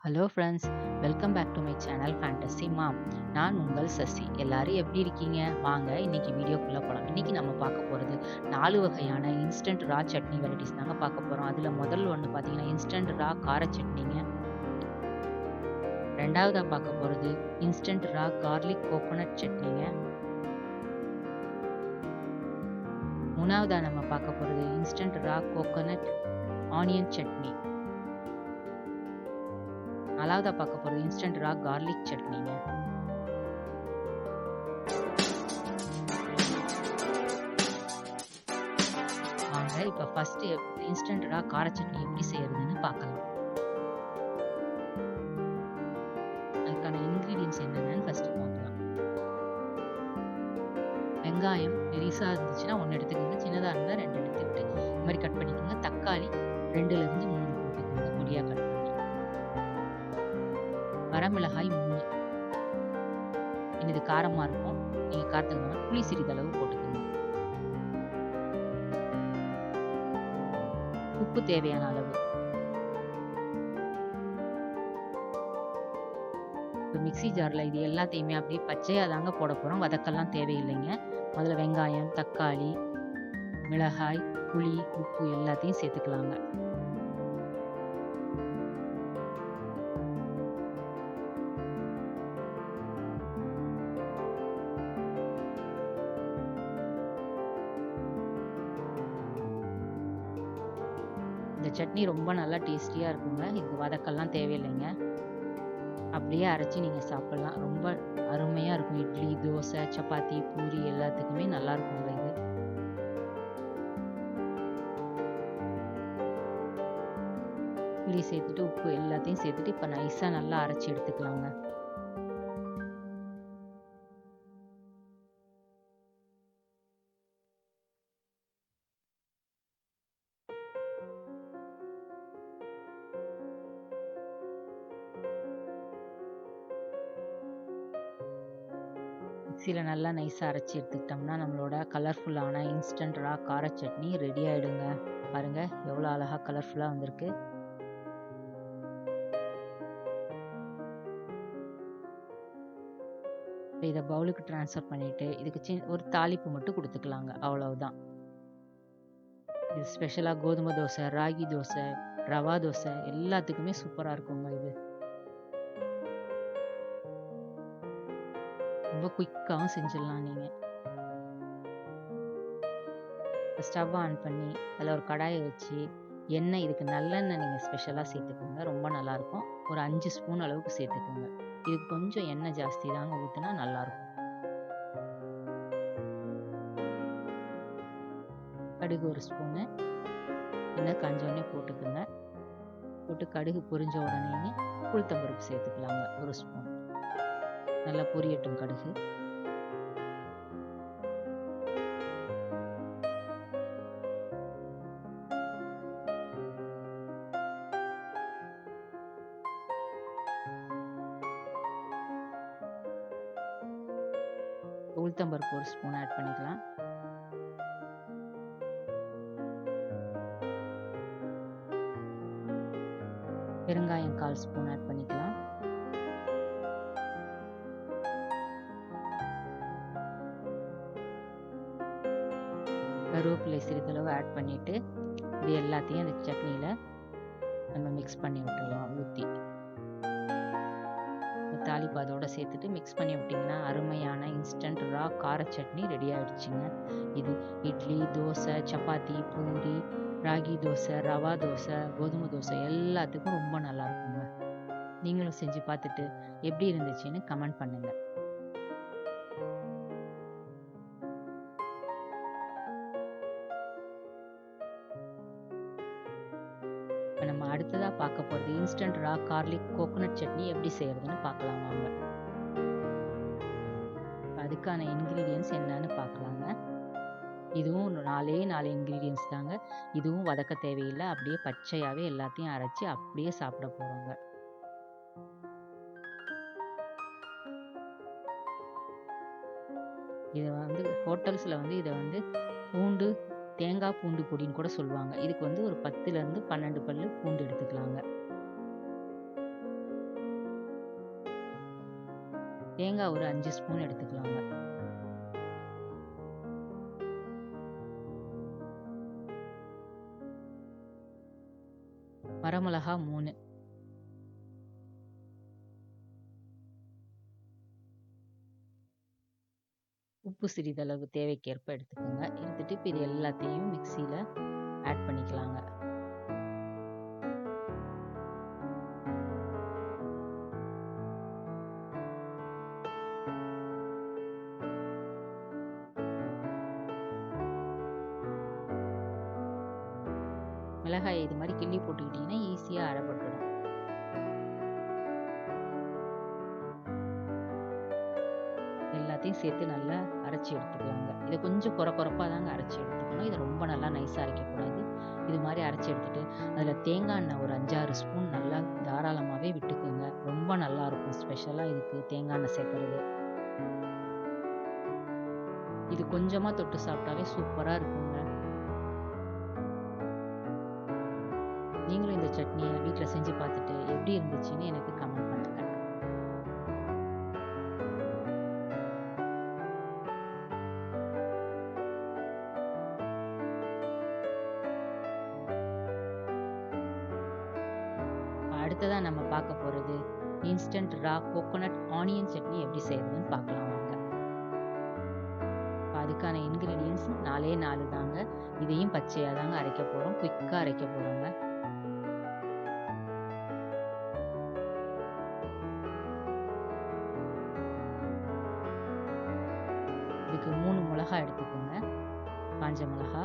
Hello friends, welcome back to my channel Fantasy Mom. நான் உங்கள் சசி. எல்லாரும் எப்படி இருக்கீங்க? வாங்க இன்னைக்கு வீடியோக்குள்ள போலாம். இன்னைக்கு நம்ம பார்க்க போறது 4 வகையான இன்ஸ்டன்ட் ரா சட்னி வெரைட்டிஸ் தாங்க பார்க்க போறோம். அதுல முதல் ஒண்ணு பார்த்தீங்கன்னா, இன்ஸ்டன்ட் ரா கார சட்னிங்க. 2வதா பார்க்க போறது இன்ஸ்டன்ட் ரா கார்லிக் கோகோனட் சட்னிங்க. 3வதா நம்ம பார்க்க போறது இன்ஸ்டன்ட் ரா கோகோனட் ஆனியன் சட்னி. 4வதா பார்க்க போறது இன்ஸ்டன்ட் ரா கார்லிக் சட்னிங்க. வாங்க இப்ப ஃபர்ஸ்ட் இன்ஸ்டன்ட் ரா கார சட்னி எப்படி செய்யறதுன்னு பார்க்கலாம். அதுக்கான இன்கிரீடியன்ஸ் என்னென்னு ஃபர்ஸ்ட் பார்க்கலாம். வெங்காயம் பெருசா இருந்துச்சுன்னா 1 எடுத்துக்கோங்க, சின்னதா இருந்தா 2 எடுத்துக்கிட்டு இந்த மாதிரி கட் பண்ணிக்கோங்க. தக்காளி 2ல இருந்து 3 போட்டுக்கோங்க, பொடியா கட் பண்ணி. வரமிளகாய் 3. இது காரமா இருக்கும், நீங்க காரத்துக்கு தகுந்த புளி சிறிதளவு போட்டுக்கோங்க. உப்பு தேவையான அளவு. மிக்ஸி ஜார்ல இது எல்லாத்தையுமே அப்படியே பச்சையா தாங்க போட போறோம், வதக்கெல்லாம் தேவையில்லைங்க. முதல்ல வெங்காயம், தக்காளி, மிளகாய், புளி, உப்பு எல்லாத்தையும் சேர்த்துக்கலாங்க. இந்த சட்னி ரொம்ப நல்லா டேஸ்டியா இருக்குங்க. இதுக்கு வதக்கெல்லாம் தேவையில்லைங்க. அப்படியே அரைச்சி நீங்க சாப்பிடலாம். ரொம்ப அருமையா இருக்கும். இட்லி, தோசை, சப்பாத்தி, பூரி எல்லாத்துக்குமே நல்லா இருக்குங்க இது. புளி சேர்த்துட்டு, உப்பு எல்லாத்தையும் சேர்த்துட்டு இப்ப நைஸா நல்லா அரைச்சி எடுத்துக்கலாங்க. மிக்ஸியில் நல்லா நைஸாக அரைச்சி எடுத்துக்கிட்டோம்னா நம்மளோட கலர்ஃபுல்லான இன்ஸ்டன்ட் ரா கார சட்னி ரெடி ஆகிடுங்க. பாருங்கள் எவ்வளோ அழகாக கலர்ஃபுல்லாக வந்திருக்கு. இதை பவுலுக்கு ட்ரான்ஸ்ஃபர் பண்ணிவிட்டு இதுக்கு ஒரு தாளிப்பு மட்டும் கொடுத்துக்கலாங்க, அவ்வளவுதான். இது ஸ்பெஷலாக கோதுமை தோசை, ராகி தோசை, ரவா தோசை எல்லாத்துக்குமே சூப்பராக இருக்குங்க இது. ரொம்ப குயிக்காகவும் செஞ்சிடலாம் நீங்கள். ஸ்டவ் ஆன் பண்ணி அதில் ஒரு கடாயை வச்சு எண்ணெய், இதுக்கு நல்லெண்ணெய் நீங்கள் ஸ்பெஷலாக சேர்த்துக்கோங்க, ரொம்ப நல்லாயிருக்கும். ஒரு 5 ஸ்பூன் அளவுக்கு சேர்த்துக்கோங்க. இதுக்கு கொஞ்சம் எண்ணெய் ஜாஸ்தி தாங்க ஊற்றினா நல்லாயிருக்கும். கடுகு 1 ஸ்பூனு, எண்ணெய் காஞ்சோடனே போட்டுக்கோங்க. போட்டு கடுகு பொரிஞ்ச உடனே உளுத்தம்பருப்பு சேர்த்துக்கலாங்க, 1 ஸ்பூன். நல்லா பொரியட்டும் கடுகு. உளுத்தம்பருப்பு 1 ஸ்பூன் ஆட் பண்ணிக்கலாம். பெருங்காயம் 1/4 ஸ்பூன் ஆட் பண்ணிக்கலாம். கருவேப்பிலை சிறிதளவு ஆட் பண்ணிட்டு இது எல்லாத்தையும் அந்த சட்னியில நம்ம மிக்ஸ் பண்ணி விட்டுடலாம். ஊற்றி தாளிப்பு அதோட சேர்த்துட்டு மிக்ஸ் பண்ணி விட்டிங்கன்னா அருமையான இன்ஸ்டன்ட் ரா கார சட்னி ரெடி ஆகிடுச்சிங்க. இது இட்லி, தோசை, சப்பாத்தி, பூரி, ராகி தோசை, ரவா தோசை, கோதுமை தோசை எல்லாத்துக்கும் ரொம்ப நல்லா இருக்குங்க. நீங்களும் செஞ்சு பார்த்துட்டு எப்படி இருந்துச்சுன்னு கமெண்ட் பண்ணுங்க. இப்போ நம்ம அடுத்ததாக பார்க்க போகிறது இன்ஸ்டன்ட் ரா கார்லிக் கோகோனட் சட்னி எப்படி செய்யறதுன்னு பார்க்கலாம் வாங்க. அதுக்கான இன்கிரீடியன்ஸ் என்னன்னு பார்க்கலாங்க. இதுவும் 4 இன்கிரீடியன்ஸ் தாங்க. இதுவும் வதக்க தேவையில்லை, அப்படியே பச்சையாகவே எல்லாத்தையும் அரைச்சி அப்படியே சாப்பிட போகிறோங்க. இதை ஹோட்டல்ஸில் இதை பூண்டு, தேங்காய் பூண்டு பொடின்னு கூட சொல்லுவாங்க. இதுக்கு ஒரு 10லேருந்து 12 பல்லு பூண்டு எடுத்துக்கலாங்க. தேங்காய் ஒரு 5 ஸ்பூன் எடுத்துக்கலாங்க. வரமிளகா 3, உப்பு சிறிதளவு தேவைக்கேற்ப எடுத்துக்கோங்க. எடுத்துட்டு இப்போ இது எல்லாத்தையும் மிக்சியில் ஆட் பண்ணிக்கலாங்க. மிளகாயை இது மாதிரி கிள்ளி போட்டுக்கிட்டிங்கன்னா ஈஸியாக அரைப்பட்டுடும். எல்லாத்தையும் சேர்த்து நல்லா அரைச்சி எடுத்துக்கலாங்க. இதை கொஞ்சம் குறப்பாக தாங்க அரைச்சி எடுத்துக்கணும். இதை ரொம்ப நல்லா நைஸாக அரைக்கக்கூடாது. இது மாதிரி அரைச்சி எடுத்துட்டு அதில் தேங்காய் எண்ணெய் ஒரு 5-6 ஸ்பூன் நல்லா தாராளமாகவே விட்டுக்குங்க. ரொம்ப நல்லாயிருக்கும். ஸ்பெஷலாக இதுக்கு தேங்காய் எண்ணெய் சேர்க்கறது. இது கொஞ்சமாக தொட்டு சாப்பிட்டாவே சூப்பராக இருக்குங்க. நீங்களும் இந்த சட்னியை வீட்டில் செஞ்சு பார்த்துட்டு எப்படி இருந்துச்சுன்னு எனக்கு கமெண்ட் பண்ணுங்க. அடுத்ததாக நம்ம பார்க்க போகிறது இன்ஸ்டன்ட் ரா கோகோனட் ஆனியன் சட்னி எப்படி செய்யறதுன்னு பார்க்கலாம் வாங்க. அதுக்கான இன்கிரீடியன்ஸ் 4 தாங்க. இதையும் பச்சையாக தாங்க அரைக்க போகிறோம். குயிக்காக அரைக்க போகிறோங்க. இதுக்கு 3 மிளகா எடுத்துக்கோங்க. காஞ்ச மிளகா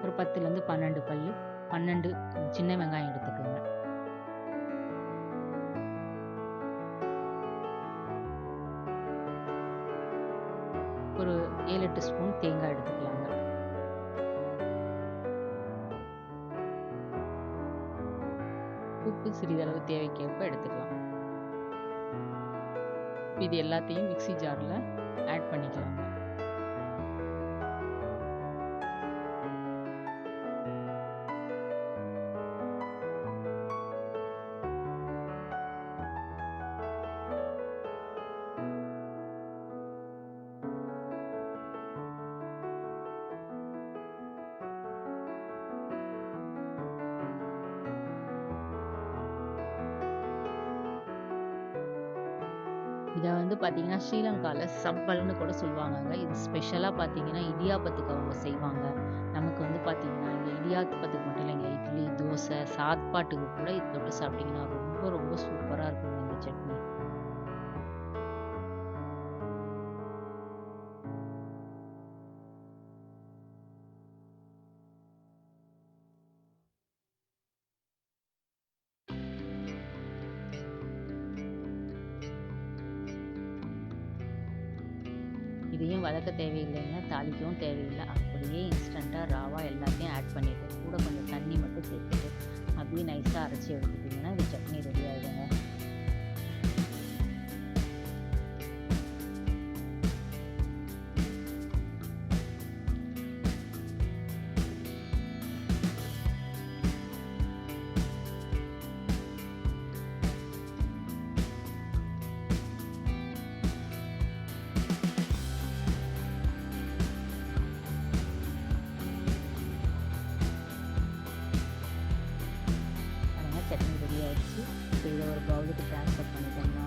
ஒரு 10லேருந்து 12 சின்ன வெங்காயம் எடுத்துக்கோங்க. ஒரு 7-8 ஸ்பூன் தேங்காய் எடுத்துக்கலாங்க. உப்பு சிறிதளவு தேவைக்கேற்ப எடுத்துக்கலாம். இது எல்லாத்தையும் மிக்ஸி ஜாரில் ஆட் பண்ணிக்கலாங்க. இதை பார்த்தீங்கன்னா ஸ்ரீலங்காவில் சம்பல்னு கூட சொல்லுவாங்கங்க. இது ஸ்பெஷலாக பார்த்தீங்கன்னா இடியாப்பத்துக்கு அவங்க செய்வாங்க. நமக்கு பார்த்தீங்கன்னா இங்கே இடியாப்பத்துக்கு மட்டும் இல்லைங்க, இட்லி, தோசை, சாப்பாட்டுக்கு கூட இது தொட்டு சாப்பிட்டீங்கன்னா ரொம்ப ரொம்ப சூப்பராக இருக்குங்க இந்த சட்னி. இதையும் வதக்க தேவையில்லைங்க, தாளிக்கவும் தேவையில்லை. அப்படியே இன்ஸ்டண்ட்டாக ராவாக எல்லாத்தையும் ஆட் பண்ணிவிட்டு கூட கொஞ்சம் தண்ணி மட்டும் சேர்த்துட்டு அப்படியே நைஸாக அரைச்சி எடுத்துட்டிங்கன்னா இது சட்னி ரெடி ஆகிடுங்க. சட்னி ரெடி ஆகிடுச்சு. இப்போ இதை ஒரு பவுலுக்கு ட்ரான்ஸ்ஃபர் பண்ணிட்டோம்னா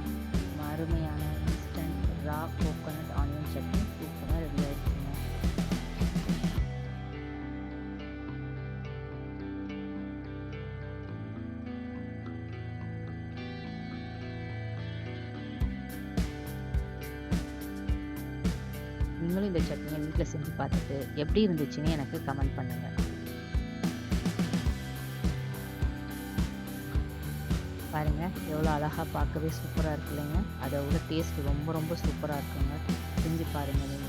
அருமையான இன்ஸ்டன்ட் ரா கோகோனட் ஆனியன் சட்னி சூப்பராக ரெடி ஆகிடுச்சுங்க. நீங்களும் இந்த சட்னியை வீட்டில் செஞ்சு பார்த்துட்டு எப்படி இருந்துச்சுன்னு எனக்கு கமெண்ட் பண்ணுங்கள். பாருங்கள் எவ்வளோ அழகாக பார்க்கவே சூப்பராக இருக்கு இல்லைங்க. அதை விட டேஸ்ட் ரொம்ப ரொம்ப சூப்பராக இருக்குங்க. செஞ்சு பாருங்கள் நீங்களும்.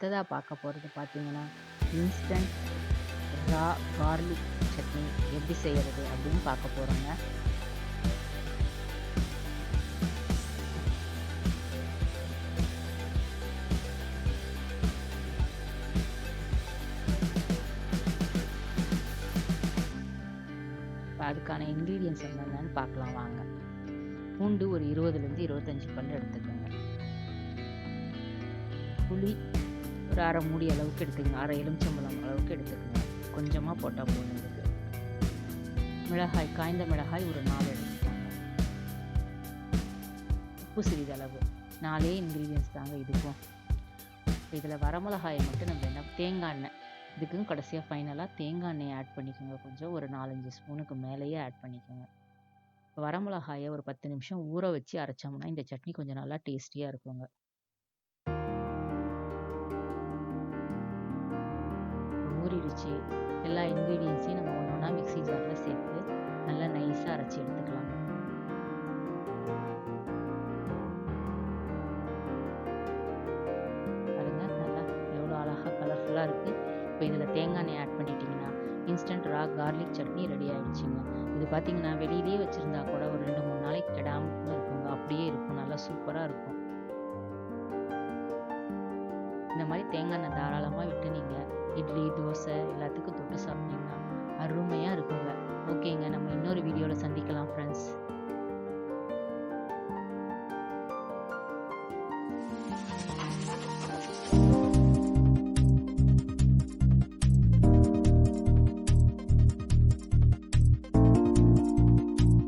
அடுத்ததாக பார்க்க போகிறது பார்த்தீங்கன்னா இன்ஸ்டன்ட் ரா கார்லிக் சட்னி எப்படி செய்கிறது அப்படின்னு பார்க்க போகிறோங்க. அதுக்கான இன்க்ரீடியன்ஸ் என்னென்னு பார்க்கலாம் வாங்க. பூண்டு ஒரு 20லேருந்து 25 பல் எடுத்துக்கோங்க. புளி ஒரு அரை மூடி அளவுக்கு எடுத்துக்கோங்க. அரை எலுமிச்சம்பழம் அளவுக்கு எடுத்துக்கோங்க. கொஞ்சமாக போட்டால் போதும். இதுக்கு மிளகாய், காய்ந்த மிளகாய் ஒரு 4 எடுத்துக்கோங்க. உப்பு சிறிதளவு. 4 இன்க்ரீடியன்ஸ் தாங்க இதுக்கும். இதில் வரமிளகாயை மட்டும் நம்ம என்ன தேங்காய் எண்ணெய், இதுக்கும் கடைசியாக ஃபைனலாக தேங்காய் எண்ணெயை ஆட் பண்ணிக்கோங்க. கொஞ்சம் ஒரு 4-5 ஸ்பூனுக்கு மேலேயே ஆட் பண்ணிக்கோங்க. வரமிளகாயை ஒரு 10 நிமிஷம் ஊற வச்சு அரைச்சோம்னா இந்த சட்னி கொஞ்சம் நல்லா டேஸ்டியாக இருக்குங்க. ஊறிடுச்சு. எல்லா இன்க்ரீடியன்ஸையும் நம்ம ஒன்றா மிக்ஸி ஜாரில் சேர்த்து நல்லா நைஸாக அரைச்சி எடுத்துக்கலாம். பாருங்க, நல்லா எவ்வளோ அழகாக கலர்ஃபுல்லாக இருக்குது. இப்போ இதில் தேங்காய் எண்ணெய் ஆட் பண்ணிட்டீங்கன்னா இன்ஸ்டன்ட் ரா கார்லிக் சட்னி ரெடி ஆகிடுச்சிங்க. இது பார்த்தீங்கன்னா வெளியிலேயே வச்சுருந்தா கூட ஒரு 2-3 நாளைக்கு கெடாமல் இருக்குங்க. அப்படியே இருக்கும், நல்லா சூப்பராக இருக்கும். இந்த மாதிரி தேங்காய் எண்ணெய் தாராளமாக விட்டு நீங்கள் இட்லி, தோசை எல்லாத்துக்கும் தொட்டு சாப்பிட்டீங்கன்னா அருமையாக இருக்குங்க. ஓகேங்க, நம்ம இன்னொரு வீடியோவில் சந்திக்கலாம் ஃப்ரெண்ட்ஸ்.